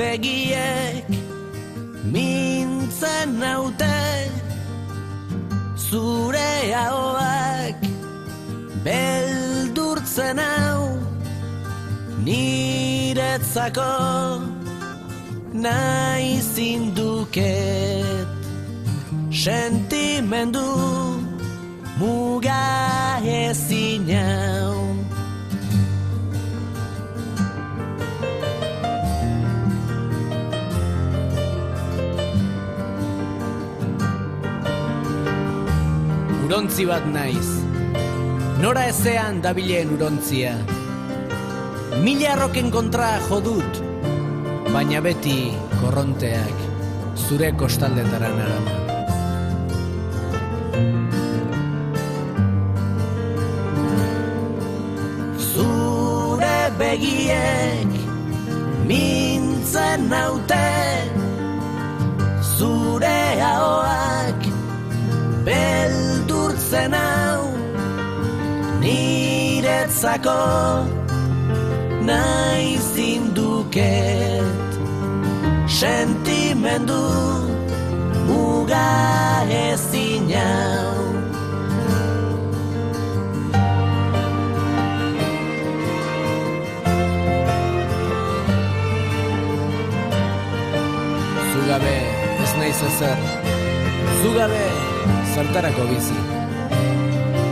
begiek mintzen naute, zure ahoak beldurtzen hau, niretzako nahi zinduket, sentimendu muga ezin hau. Urontzi bat naiz, nora ezean dabilen urontzia. Mila arroken kontra jodut, baina beti korronteak zure kostaldetara narama. Zure begiek mintzen naute, zure ahoak beldurtzen hau, niretzako nahi zinduket, sentimendu muga ezin hau. Zugabe ez naiz ezer, zugabe zertarako bizi.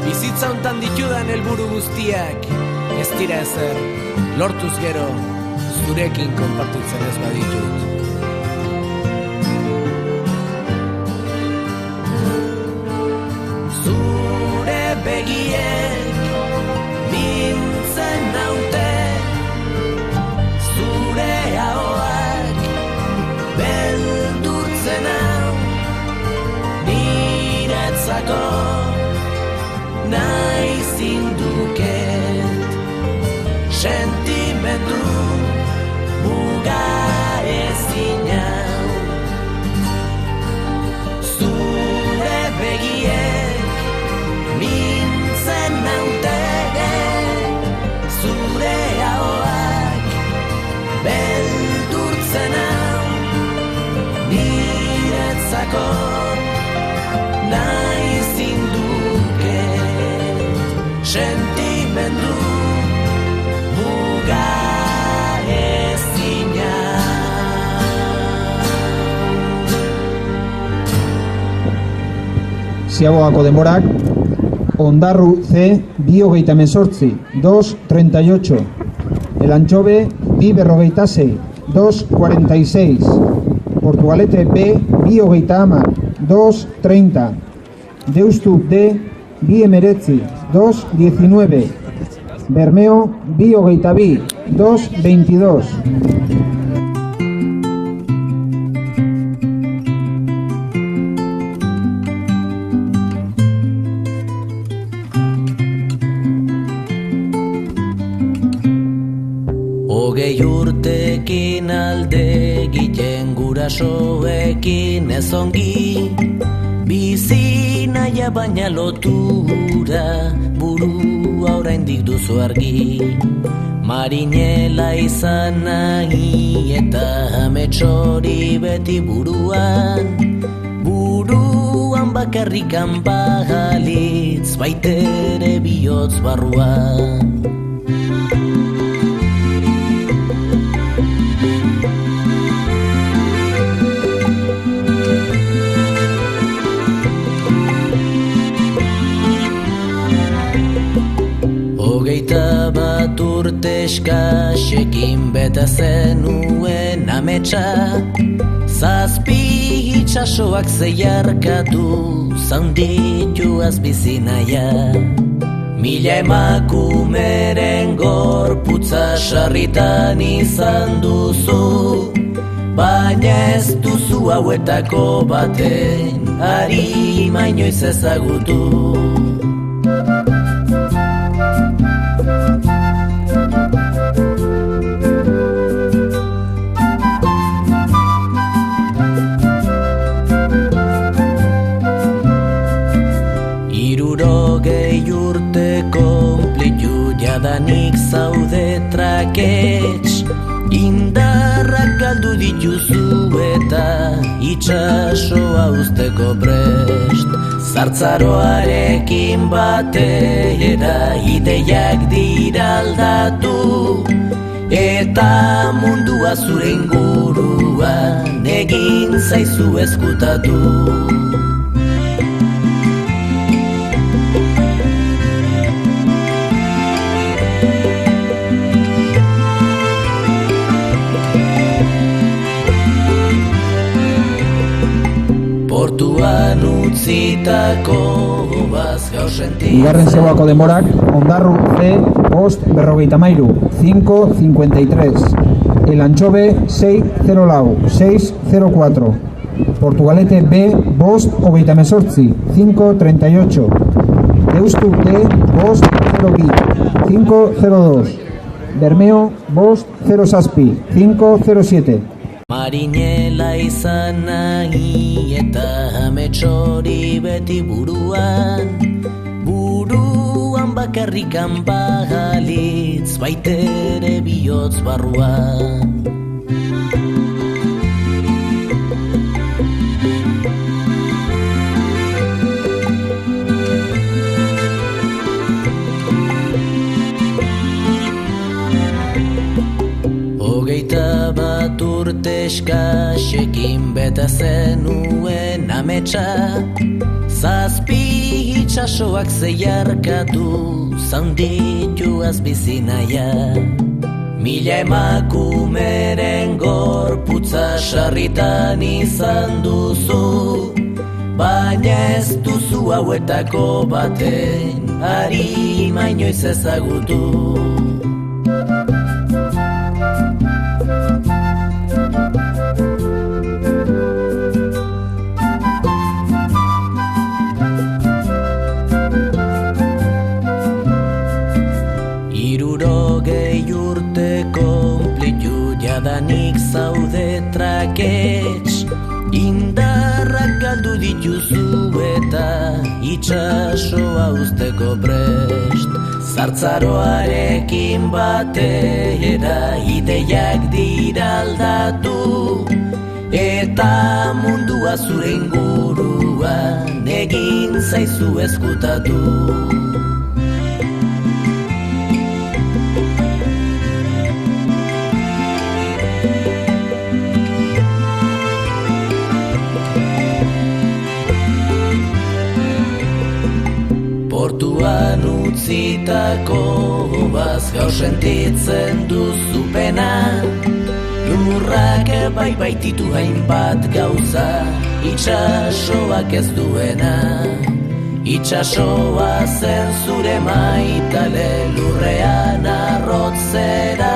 Bizitza hontan ditudan helburu guztiak ez dira ezer, lortuz gero zurekin konpartitzen ez baditut. Zure begiek mintzen naute, zure ahoak beldurtzen hau, niretzako nahi zinduket, sentimendu muga ezin hau. Zure begiek mintzen naute, zure ahoak beldurtzen hau, niretzako nahi zinduket, sentimendu muga ezin hau. Ziagogako denborak, Ondarru C 2:18, 2:38, El Anchove 2:46, 2:46, Portugalete B 2:10, 2:30, Deustu D 2:19, 2:19, Bermeo 2:22, 2:22. Hogei urtekin alde giten gurasoekin ez ongi, bizi naia baina lotura burua oraindik duzu argi. Marinela izan nahi eta ametsori beti buruan bakarrikan bagalitz baitere bihotz barruan. Hogeita bat urte eskasekin bete zenuen ametsa, zazpi itxasoak zeiarkatu zaunditu azbizi naia. Mila emakumeren gorputza sarritan izan duzu, baina ez duzu hauetako baten harima inoiz ezagutu. Jadanik zaude trakets, indarrak galdu dituzu eta itxasoa usteko prest. Zartzaroarekin batera ideiak dira aldatu, eta mundua zure inguruan egin zaizu ezkutatu. Portuan utzitako bazkau senti. Bigarren zegoako denborak, Ondarru C, bost berrogeita mairu, 5.53. El Anchove 6.0 lau, 6.04. Portugalete B, bost hogeita mesortzi, 5.38. Deustu D, bost 0 bi, 5.02. Bermeo, bost 0 saspi, 5.07. Marinela izan nahi eta ametsori beti buruan bakarrikan bagalitz baitere bihotz barruan. Hogeita bat urte eskasekin bete zenuen ametsa, zazpi itxasoak zeiarkatu zaundituaz bizinaia. Mila emakumeren gorputza sarritan izan duzu, baina ez duzu hauetako baten harima inoiz ezagutu. Jadanik zaude trakets, indarrak galdu dituzu eta itxasoa usteko prest. Zartzaroarekin batera ideiak dira aldatu, eta mundua zure inguruan egin zaizu ezkutatu. Portuan utzitako bazkau sentitzen duzu pena, lurrak bai baititu hainbat gauza, itxasoak ez duena. Itxasoa zen zure maitale lurrean arrotzera,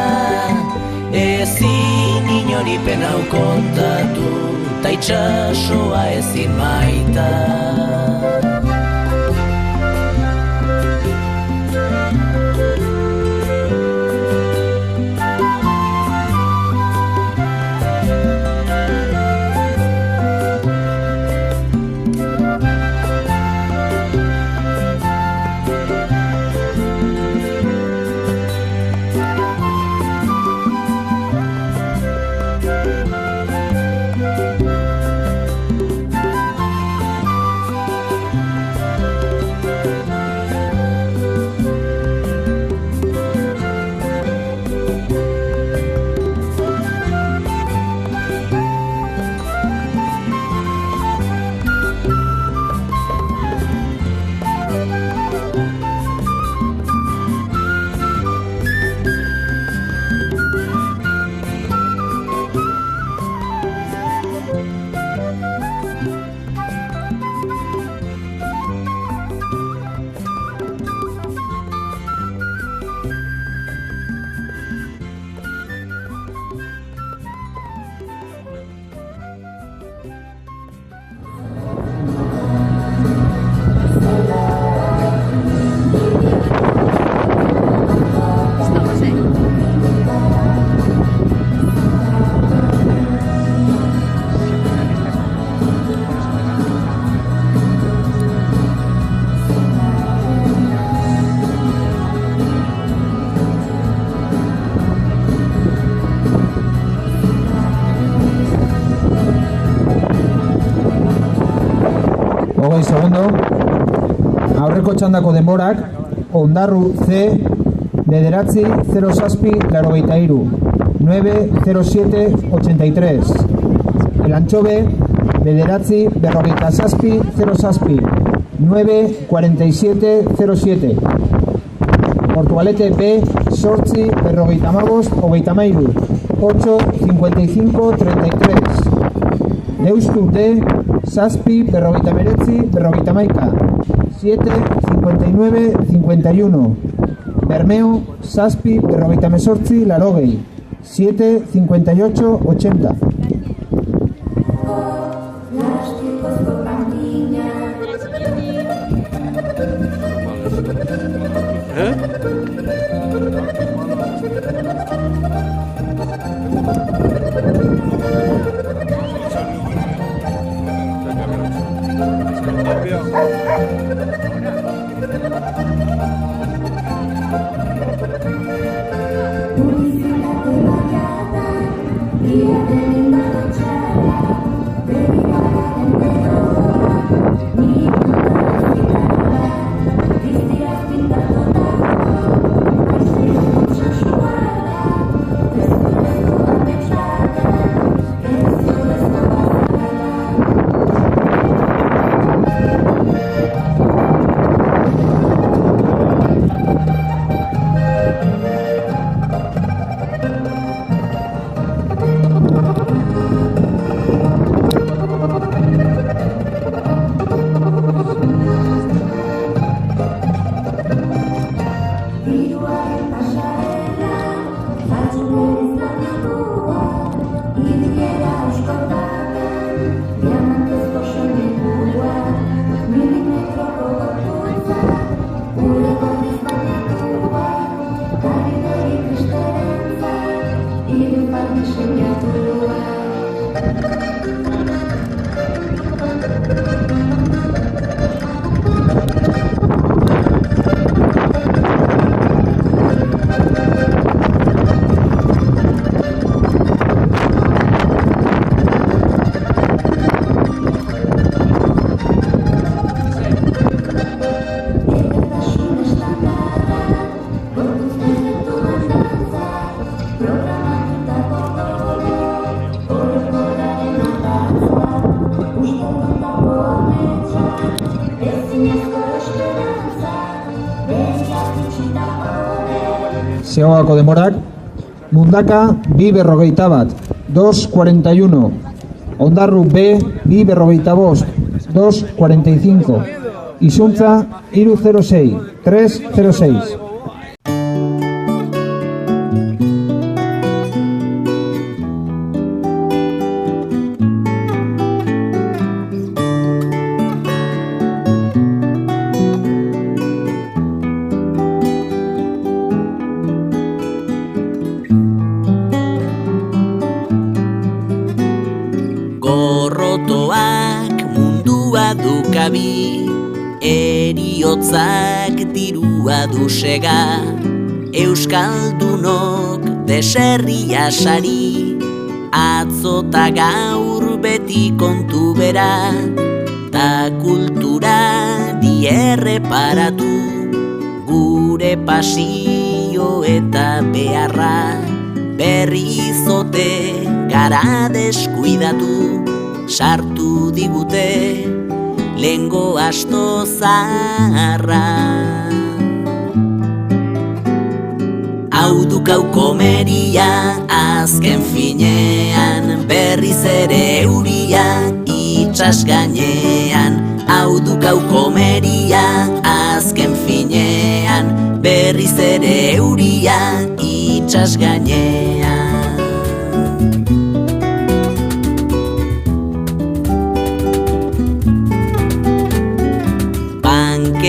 ezin inori penau kontatu, ta itxasoa ezin maita. 20 segundo. Aurreko txandako denborak, Ondarru C, bederatzi 0783, 90783. El Anchove, bederatzi 4707, 94707. Portugalete B, Sortzi, 45, 85533. Deustu D, Zazpi, 49, 75951. Bermeo, Zazpi, 58, 75880. Zegoako demorak, Mundaka bi 41, 241. Ondarru B, bi 45, 245. Izuntza, 306, 306. Gorrotoak mundua dukabi, eriotzak dirua dusega, euskaldunok deserria sari, atzota gaur beti kontu bera, ta kultura dierreparatu, gure pasio eta beharra, berrizote gara deskuidatu, sartu digute lengo asto zaharra. Hau dukau komeria, azken finean, berriz ere euria, itxas gainean. Hau dukau komeria, azken finean, berriz ere euria, itxas gainean.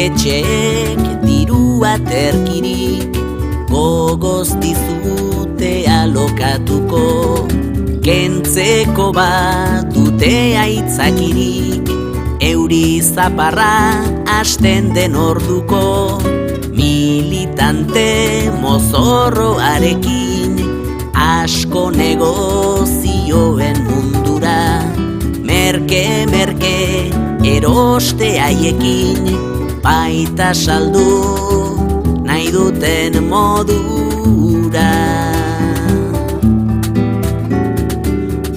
Etxeek dirua terkirik, gogoz dizute alokatuko, kentzeko bat dute aitzakirik, euri zaparra hasten den orduko, militante mozorroarekin, asko negozioen mundura, merke eroste haiekin baita saldu nahi duten modura.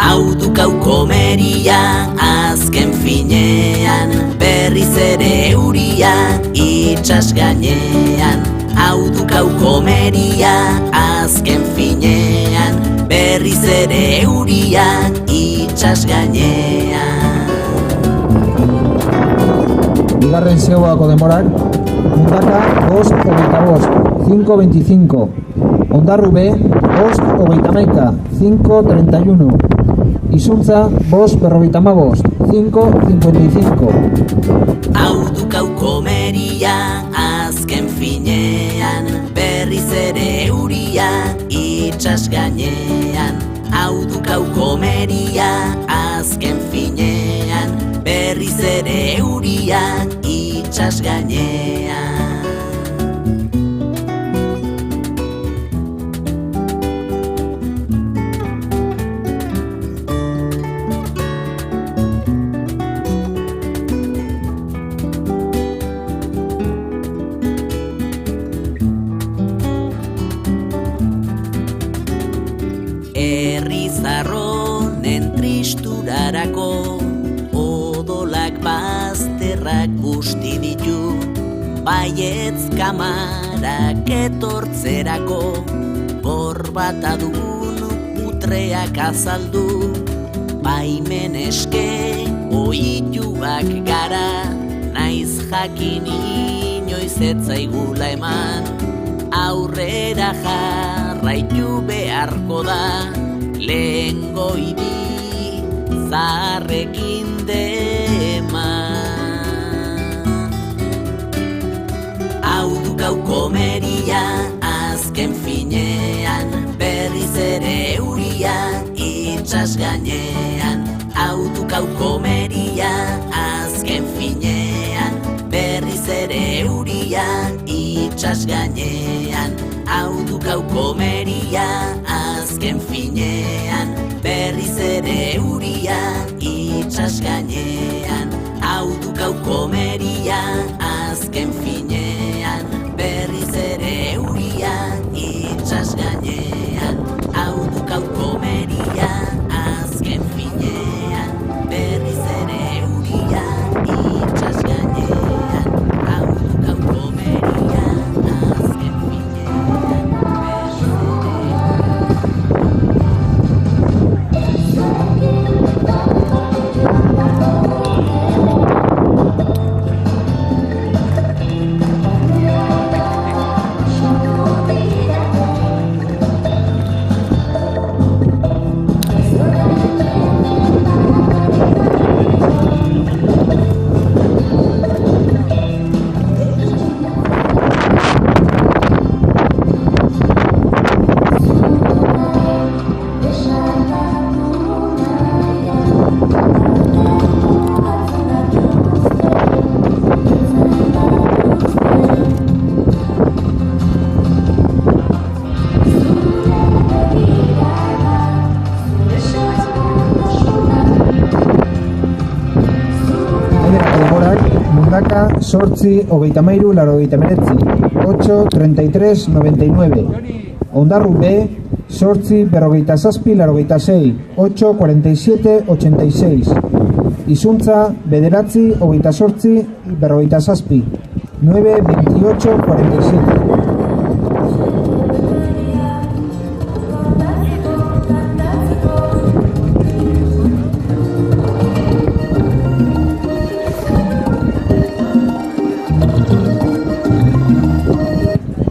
Hau dukau komeria azken finean, berriz ere euria itxas gainean. Hau dukau komeria azken finean, berriz ere euria itxas gainean. Bigarren zegoako denborak, Mundaka 5:25, 5:25. Ondarru B 5:31, 5:31. Izuntza 5:55, 5:55. Hau dukau komeria azken finean, berriz ere euria itxas gainean. Hau dukau komeria azken finean, berriz ere euria itxas gainean. Herrizarronen tristurarako odolak bazterrak busti ditu, baietz kamarak etortzerako gorbata dugun putreak azaldu. Baimen eske ohituak gara, naiz jakin inoiz ez zaigula eman. Aurrera jarraitu beharko da, lehengo idi zaharrekin deman. Hau dukau komeria azken finean, berriz ere euria itxas gainean. Hau dukau komeria azken finean, berriz ere euria itxas gainean. Hau dukau komeria azken finean, berriz ere euria itxas gainean. Hau dukau komeria azken finean, berriz ere euria itxas gainean. Hau dukau komeria azken finean, berriz ere euria itxas gainean. Hau dukau komeria azken finean, berriz Mundaka 8:33, 8:33:99. Ondarru B 8:47, 8:47:86. Izuntza 9:28:47, 9:28:47.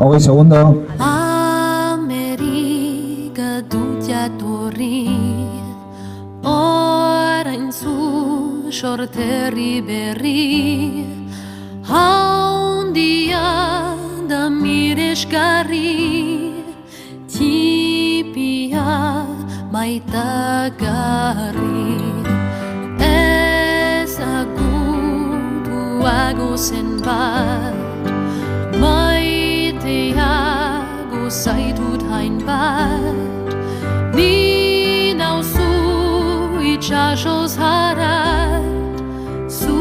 Hogei segundo. Amerika dut jatorri, orain zu sorterri berri. Haundia da miresgarri, txipia maitagarri. Ezagutuago zenbat, maiteago zaitut hainbat. Ni nauzu itxasoz harat, zu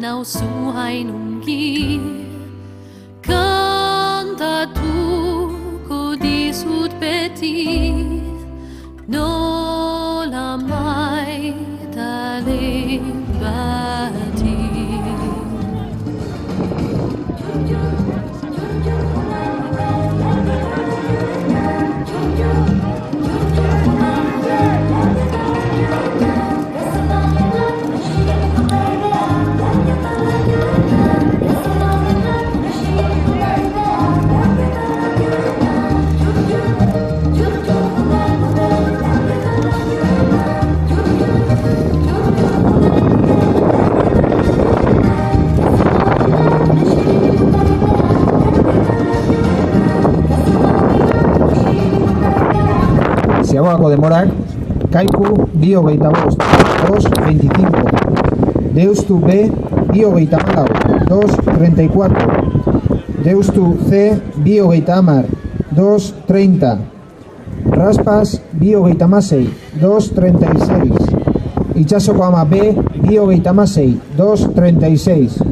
nauzu hain ungi, kantatuko dizut beti, nola maitale bati. Ziagoako demorak, Kaiku 2:25, 2:25, Deustu B 2:14, 2:34, Deustu C 2:10, 2:30, Raspas 2:16, 2:36, Itsasoko ama B 2:16, 2:36.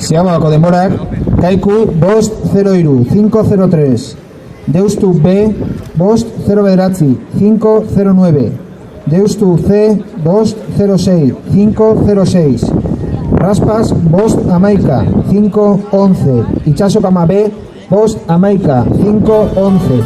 Ziagoako demorak, Kaiku 5:03, 5:03, Deustu B 5:09, 5:09, Deustu C 5:06, 5:06, Raspas 5:11, 5:11, Itsasoko ama B 5:11, 5:11.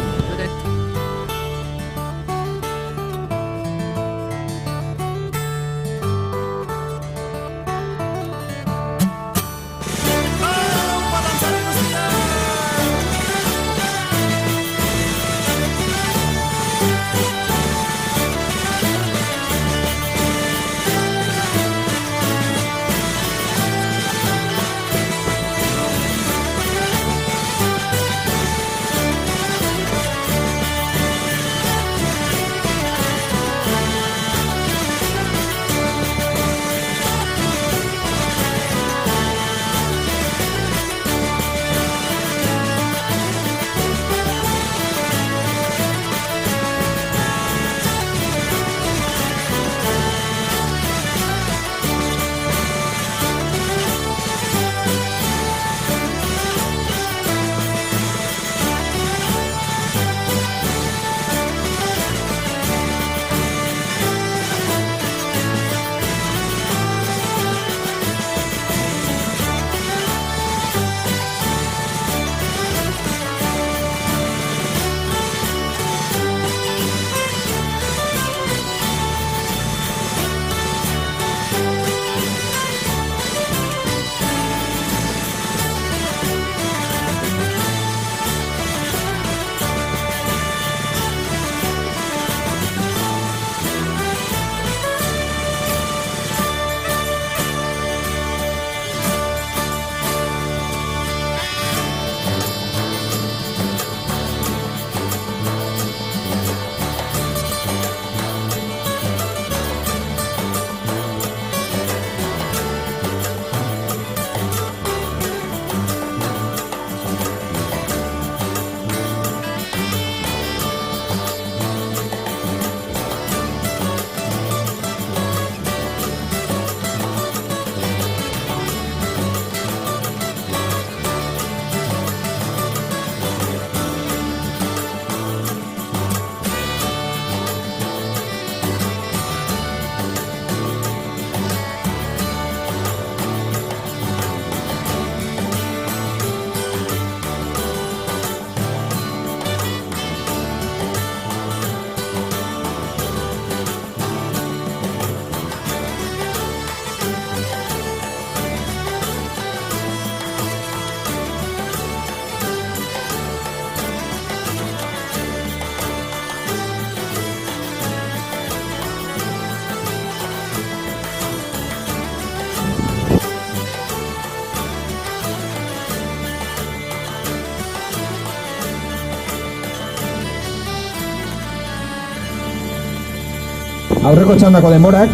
Aurreko txandako denborak,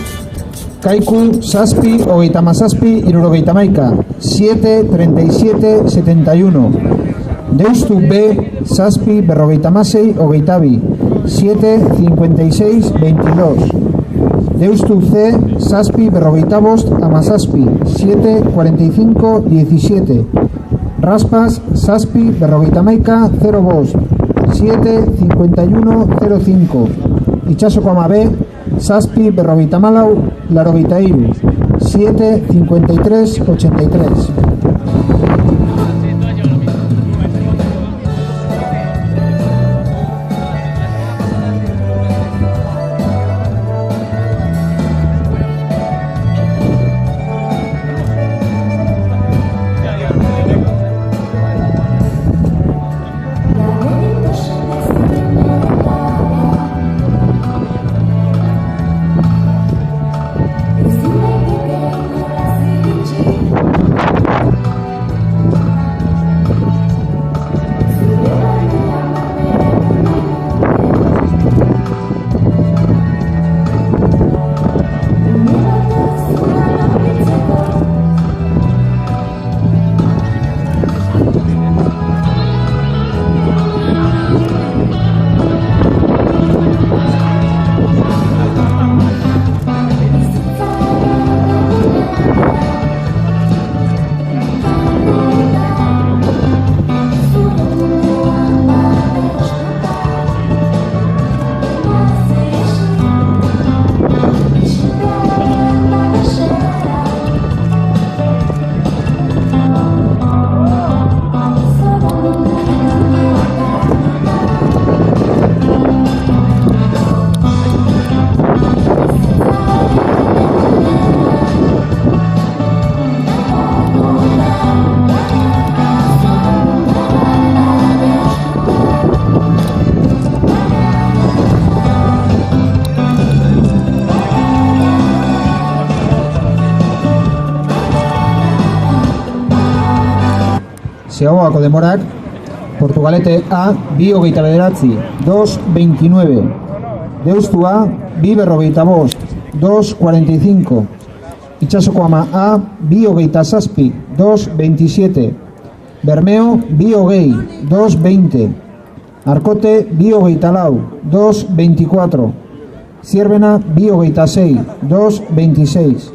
Kaiku zazpi, hogeita hamazazpi, hirurogeita hamaika, 7:37:71. Deustu B, zazpi, berrogeita hamasei, hogeita bi, 7:56:22. Deustu C, zazpi, berrogeita bost, hamazazpi, 7:45:17. Raspas, zazpi, berrogeita hamaika, 0 bost, 7:51:05. Itsasoko ama B, zazpi, berrogeita hamalau, laurogeita hiru, 7:53:83. Zegoako denborak, Portugalete A, 2:29, 2:29. Deustu A, 2:45, 2:45. Itsasoko ama A, 2:27, 2:27. Bermeo, 2:20, 2:20. Arkote, 2:24, 2:24. Zierbena, 2:26, 2:26.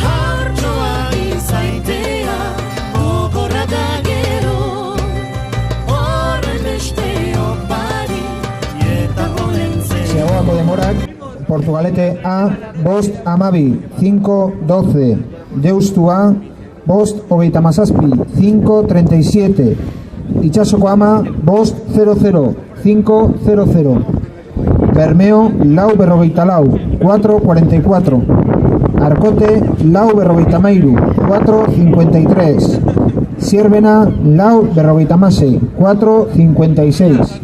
Hartzoa izaitea Portugalete A, bost amabi, 5-12. Deustu A, bost hogeita mazazpi, 5-37. Itxasoko ama, bost 0-0, 5-0-0. Bermeo, lau berrogeita lau, 4-44. Arkote, lau berrogeita mairu, 4-53. Zierbena, lau berrogeita masei, 4-56.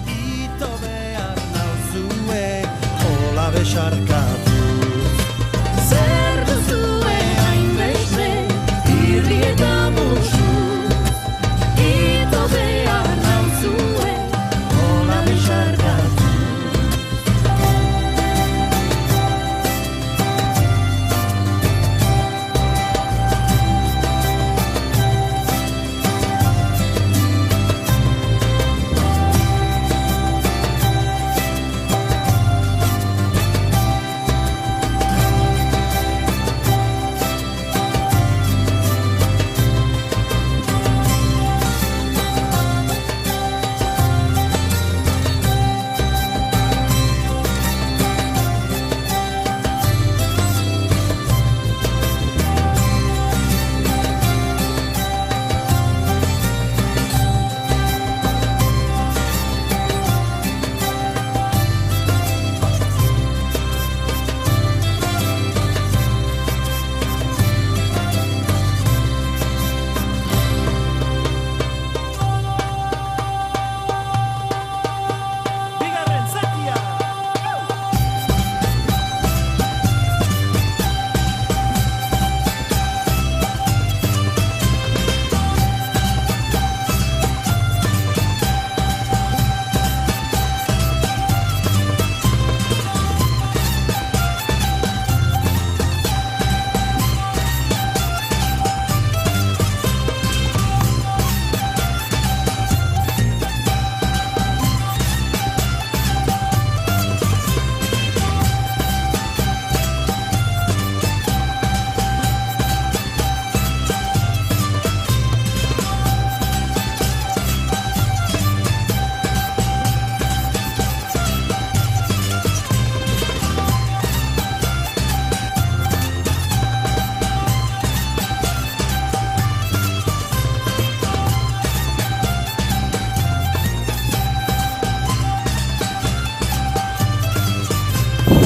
Ito behar nauzue, hola besarkatu. Zer duzue hainbeste, irri eta musu. Ito behar nauzue, Hola besarkatu. Bigarren zatia.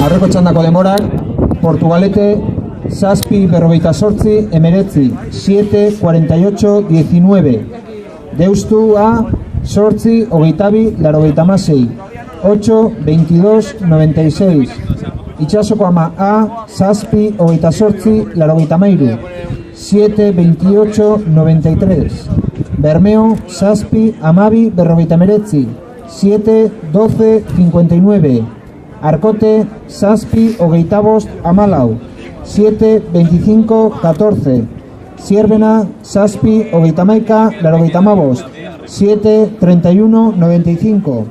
Aurreko txandako demorak, Portugalete, zazpi berrogeita sortzi, emeretzi, 7-48-19. Deustu A, sortzi, hogeitabi, larogeita masei, 8-22-96. Itxasoko ama A, zazpi, hogeita sortzi, larogeita mairu, 7-28-93. Bermeo, zazpi, amabi, berrogeita meretzi, 7-12-59. Arkote, zazpi, hogeita bost, amalau, 7-25-14. Zierbena, zazpi, hogeita maika, larogeita mabost, 7-31-95.